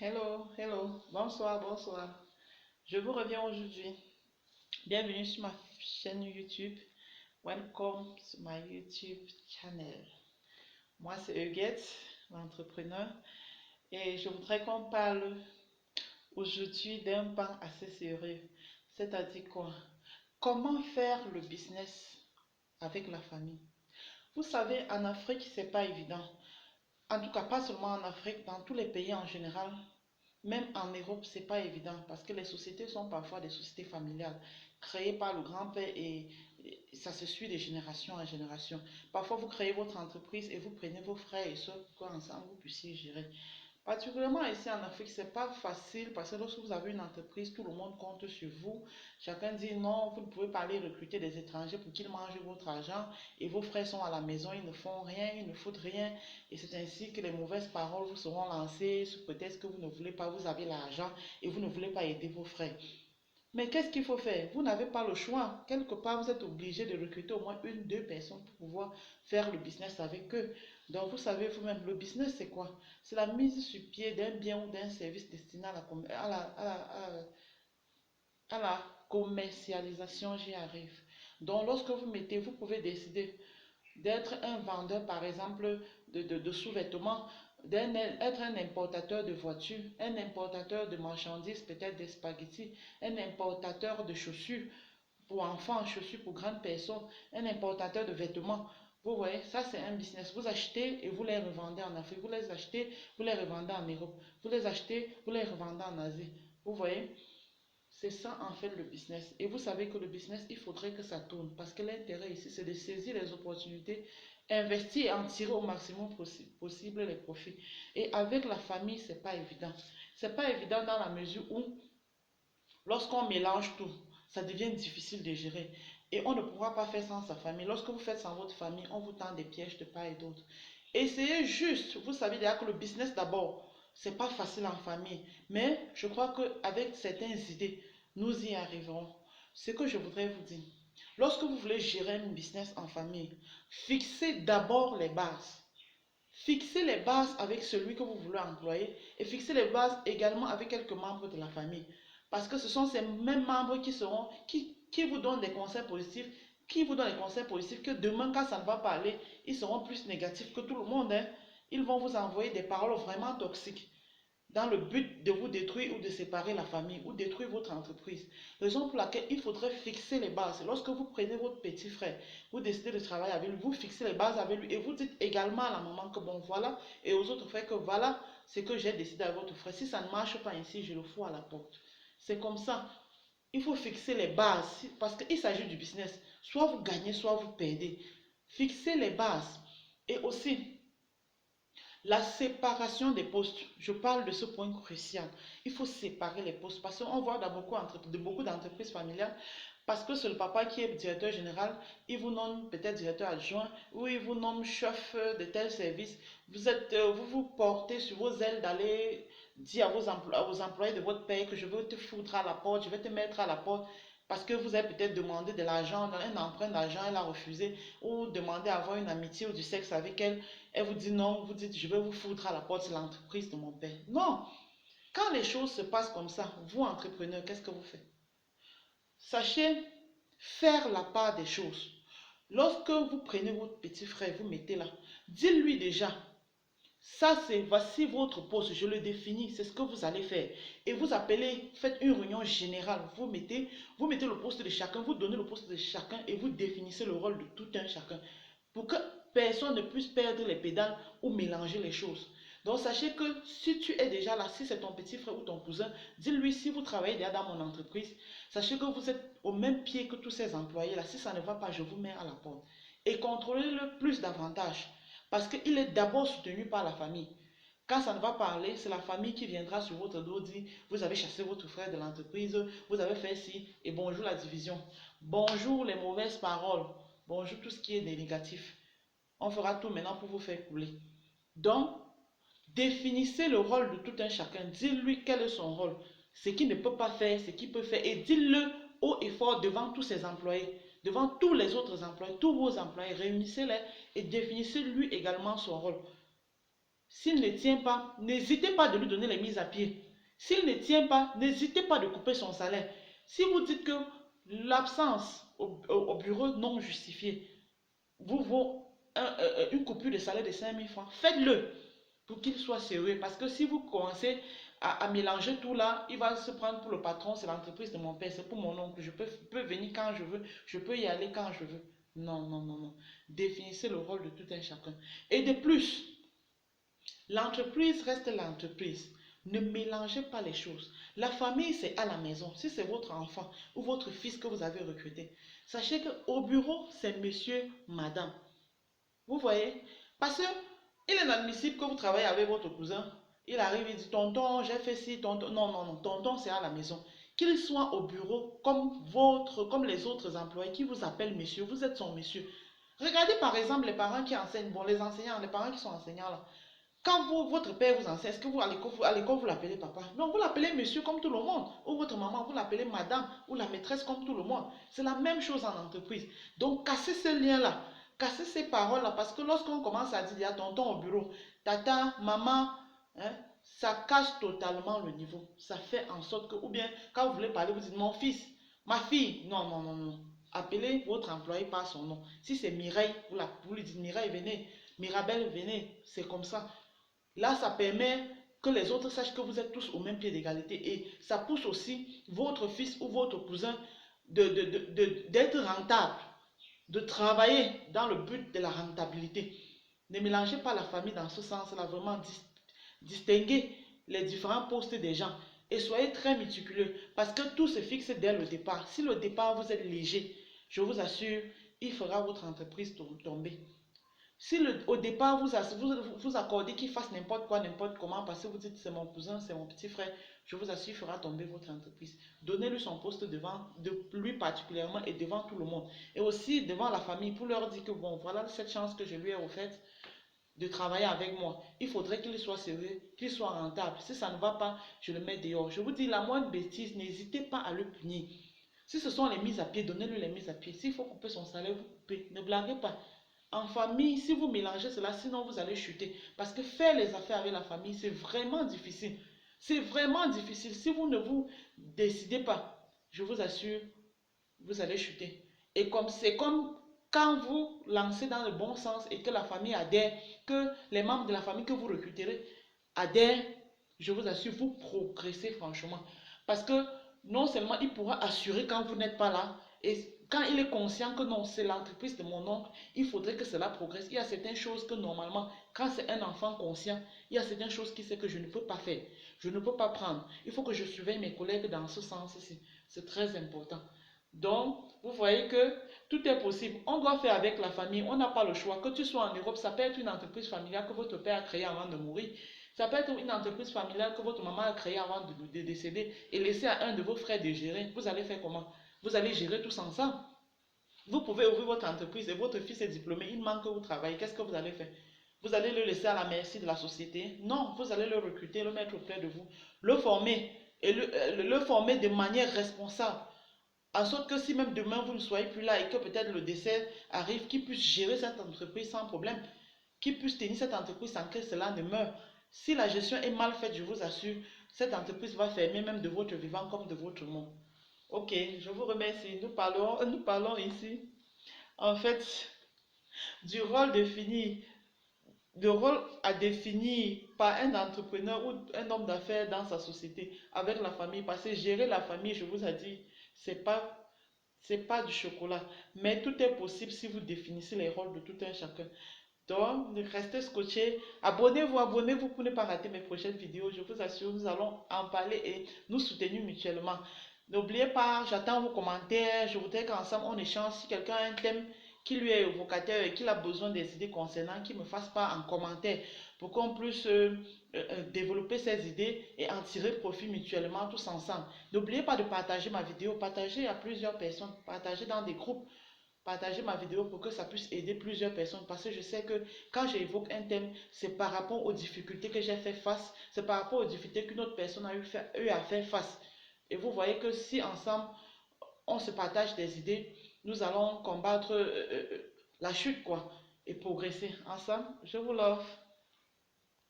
Hello, hello, bonsoir, bonsoir. Je vous reviens aujourd'hui. Bienvenue sur ma chaîne YouTube. Welcome to my YouTube channel. Moi, c'est Huguette, l'entrepreneur, et je voudrais qu'on parle aujourd'hui d'un pan assez sérieux. C'est-à-dire quoi? Comment faire le business avec la famille? Vous savez, en Afrique, c'est pas évident. En tout cas, pas seulement en Afrique, dans tous les pays en général. Même en Europe, c'est pas évident parce que les sociétés sont parfois des sociétés familiales créées par le grand-père et ça se suit de génération en génération. Parfois, vous créez votre entreprise et vous prenez vos frères et soeurs pour qu'ensemble vous puissiez gérer. Particulièrement ici en Afrique, c'est pas facile parce que lorsque vous avez une entreprise, tout le monde compte sur vous. Chacun dit non, vous ne pouvez pas aller recruter des étrangers pour qu'ils mangent votre argent et vos frères sont à la maison, ils ne font rien, ils ne foutent rien. Et c'est ainsi que les mauvaises paroles vous seront lancées sous prétexte que vous ne voulez pas, vous avez l'argent et vous ne voulez pas aider vos frères. Mais qu'est-ce qu'il faut faire? Vous n'avez pas le choix. Quelque part, vous êtes obligé de recruter au moins une, deux personnes pour pouvoir faire le business avec eux. Donc, vous savez vous-même, le business, c'est quoi? C'est la mise sur pied d'un bien ou d'un service destiné à la commercialisation, j'y arrive. Donc, lorsque vous mettez, vous pouvez décider d'être un vendeur, par exemple, de sous-vêtements, d'être un importateur de voitures, un importateur de marchandises, peut-être des spaghettis, un importateur de chaussures pour enfants, chaussures pour grandes personnes, un importateur de vêtements. Vous voyez, ça c'est un business. Vous achetez et vous les revendez en Afrique. Vous les achetez, vous les revendez en Europe. Vous les achetez, vous les revendez en Asie. Vous voyez? C'est ça en fait le business. Et vous savez que le business, il faudrait que ça tourne. Parce que l'intérêt ici, c'est de saisir les opportunités, investir et en tirer au maximum possible les profits. Et avec la famille, c'est pas évident. C'est pas évident dans la mesure où, lorsqu'on mélange tout, ça devient difficile de gérer. Et on ne pourra pas faire sans sa famille. Lorsque vous faites sans votre famille, on vous tend des pièges de part et d'autre. Essayez juste, vous savez déjà que le business d'abord, c'est pas facile en famille. Mais je crois qu'avec certaines idées, nous y arriverons. Ce que je voudrais vous dire, lorsque vous voulez gérer un business en famille, fixez d'abord les bases. Fixez les bases avec celui que vous voulez employer et fixez les bases également avec quelques membres de la famille. Parce que ce sont ces mêmes membres qui vous donnent des conseils positifs, qui vous donnent des conseils positifs que demain, quand ça ne va pas aller, ils seront plus négatifs que tout le monde, hein. Ils vont vous envoyer des paroles vraiment toxiques dans le but de vous détruire ou de séparer la famille ou détruire votre entreprise. Raison pour laquelle il faudrait fixer les bases. Lorsque vous prenez votre petit frère, vous décidez de travailler avec lui, vous fixez les bases avec lui et vous dites également à la maman que bon voilà et aux autres frères que voilà ce que j'ai décidé avec votre frère. Si ça ne marche pas ainsi, je le fous à la porte. C'est comme ça. Il faut fixer les bases parce qu'il s'agit du business. Soit vous gagnez, soit vous perdez. Fixez les bases. Et aussi, la séparation des postes, je parle de ce point crucial. Il faut séparer les postes parce qu'on voit dans beaucoup d'entreprises familiales, parce que c'est le papa qui est directeur général, il vous nomme peut-être directeur adjoint ou il vous nomme chef de tel service. Vous vous portez sur vos ailes d'aller dire à vos employés de votre pays que je veux te foutre à la porte, je vais te mettre à la porte. Parce que vous avez peut-être demandé de l'argent, un emprunt d'argent, elle a refusé, ou demandé à avoir une amitié ou du sexe avec elle. Elle vous dit non, vous dites je vais vous foutre à la porte, c'est l'entreprise de mon père. Non, quand les choses se passent comme ça, vous entrepreneur, qu'est-ce que vous faites? Sachez faire la part des choses. Lorsque vous prenez votre petit frère, vous mettez là, dites-lui déjà, ça c'est, voici votre poste, je le définis, c'est ce que vous allez faire. Et vous appelez, faites une réunion générale, vous mettez le poste de chacun, vous donnez le poste de chacun et vous définissez le rôle de tout un chacun pour que personne ne puisse perdre les pédales ou mélanger les choses. Donc sachez que si tu es déjà là, si c'est ton petit frère ou ton cousin, dis-lui si vous travaillez déjà dans mon entreprise, sachez que vous êtes au même pied que tous ces employés là. Si ça ne va pas, je vous mets à la porte. Et contrôlez-le plus davantage parce qu'il est d'abord soutenu par la famille. Quand ça ne va pas aller, c'est la famille qui viendra sur votre dos dire vous avez chassé votre frère de l'entreprise, vous avez fait ci et bonjour la division. Bonjour les mauvaises paroles. Bonjour tout ce qui est négatif. On fera tout maintenant pour vous faire couler. Donc, définissez le rôle de tout un chacun. Dis-lui quel est son rôle. Ce qu'il ne peut pas faire, ce qu'il peut faire. Et dis-le haut et fort devant tous ses employés, devant tous les autres employés, tous vos employés. Réunissez-les et définissez lui également son rôle. S'il ne tient pas, n'hésitez pas de lui donner les mises à pied. S'il ne tient pas, n'hésitez pas de couper son salaire. Si vous dites que l'absence au bureau non justifiée vous vaut une coupure de salaire de 5 000 francs, faites-le pour qu'il soit sérieux. Parce que si vous commencez à mélanger tout là, il va se prendre pour le patron, c'est l'entreprise de mon père, c'est pour mon oncle, je peux venir quand je veux, je peux y aller quand je veux. Non, non, non, non. Définissez le rôle de tout un chacun. Et de plus, l'entreprise reste l'entreprise. Ne mélangez pas les choses. La famille, c'est à la maison. Si c'est votre enfant ou votre fils que vous avez recruté, sachez qu'au bureau, c'est monsieur, madame. Vous voyez? Parce que il est inadmissible que vous travaillez avec votre cousin. Il arrive et dit, tonton, j'ai fait ci, tonton. Non, non, non, tonton, c'est à la maison. Qu'il soit au bureau comme les autres employés qui vous appellent monsieur, vous êtes son monsieur. Regardez par exemple les parents qui enseignent, bon, les enseignants, les parents qui sont enseignants là. Quand votre père vous enseigne, est-ce que vous à l'école vous l'appelez papa? Non, vous l'appelez monsieur comme tout le monde. Ou votre maman, vous l'appelez madame ou la maîtresse comme tout le monde. C'est la même chose en entreprise. Donc, cassez ce lien-là. Cassez ces paroles-là. Parce que lorsqu'on commence à dire, il y a tonton au bureau, tata, maman, hein, ça casse totalement le niveau. Ça fait en sorte que, ou bien, quand vous voulez parler, vous dites mon fils, ma fille. Non, non, non, non. Appelez votre employé par son nom. Si c'est Mireille, vous lui dites Mireille, venez. Mirabelle, venez. C'est comme ça. Là, ça permet que les autres sachent que vous êtes tous au même pied d'égalité. Et ça pousse aussi votre fils ou votre cousin d'être rentable, de travailler dans le but de la rentabilité. Ne mélangez pas la famille dans ce sens-là, vraiment distinguez les différents postes des gens. Et soyez très méticuleux parce que tout se fixe dès le départ. Si le départ vous êtes léger, je vous assure, il fera votre entreprise tomber. Si au départ vous accordez qu'il fasse n'importe quoi, n'importe comment, parce que vous dites c'est mon cousin, c'est mon petit frère, je vous assure, il fera tomber votre entreprise. Donnez-lui son poste devant, lui particulièrement et devant tout le monde. Et aussi devant la famille pour leur dire que bon, voilà cette chance que je lui ai offerte de travailler avec moi. Il faudrait qu'il soit sérieux, qu'il soit rentable. Si ça ne va pas, je le mets dehors. Je vous dis, la moindre bêtise, n'hésitez pas à le punir. Si ce sont les mises à pied, donnez-lui les mises à pied. S'il faut couper son salaire, vous coupez. Ne blaguez pas. En famille, si vous mélangez cela, sinon vous allez chuter. Parce que faire les affaires avec la famille, c'est vraiment difficile. C'est vraiment difficile. Si vous ne vous décidez pas, je vous assure, vous allez chuter. Et comme c'est comme quand vous lancez dans le bon sens et que la famille adhère, que les membres de la famille que vous recruterez adhèrent, je vous assure, vous progressez franchement. Parce que non seulement il pourra assurer quand vous n'êtes pas là, et quand il est conscient que non, c'est l'entreprise de mon oncle, il faudrait que cela progresse. Il y a certaines choses que normalement, quand c'est un enfant conscient, il y a certaines choses qui c'est que je ne peux pas faire. Je ne peux pas prendre. Il faut que je surveille mes collègues dans ce sens-ci. C'est très important. Donc, vous voyez que tout est possible. On doit faire avec la famille. On n'a pas le choix. Que tu sois en Europe, ça peut être une entreprise familiale que votre père a créée avant de mourir. Ça peut être une entreprise familiale que votre maman a créée avant de décéder et laisser à un de vos frères de gérer. Vous allez faire comment? Vous allez gérer tous ensemble. Vous pouvez ouvrir votre entreprise et votre fils est diplômé. Il manque que vous travaillez. Qu'est-ce que vous allez faire? Vous allez le laisser à la merci de la société? Non, vous allez le recruter, le mettre auprès de vous, le former et le former de manière responsable. En sorte que si même demain vous ne soyez plus là et que peut-être le décès arrive, qu'il puisse gérer cette entreprise sans problème, qu'il puisse tenir cette entreprise sans que cela ne meure. Si la gestion est mal faite, je vous assure, cette entreprise va fermer même de votre vivant comme de votre mort. Ok, je vous remercie. Nous parlons ici, en fait, du rôle défini, de rôle à définir par un entrepreneur ou un homme d'affaires dans sa société avec la famille. Parce que gérer la famille, je vous ai dit, c'est pas du chocolat. Mais tout est possible si vous définissez les rôles de tout un chacun. Donc, restez scotchés. Abonnez-vous pour ne pas rater mes prochaines vidéos. Je vous assure, nous allons en parler et nous soutenir mutuellement. N'oubliez pas, j'attends vos commentaires. Je voudrais qu'ensemble on échange. Si quelqu'un a un thème qui lui est évocateur et qu'il a besoin des idées concernant, qu'il me fasse part en commentaire pour qu'on puisse développer ces idées et en tirer profit mutuellement tous ensemble. N'oubliez pas de partager ma vidéo, partager à plusieurs personnes, partager dans des groupes. Partager ma vidéo pour que ça puisse aider plusieurs personnes parce que je sais que quand j'évoque un thème, c'est par rapport aux difficultés que j'ai fait face, c'est par rapport aux difficultés qu'une autre personne a eu à faire face. Et vous voyez que si ensemble, on se partage des idées, nous allons combattre la chute, quoi, et progresser ensemble. Je vous love.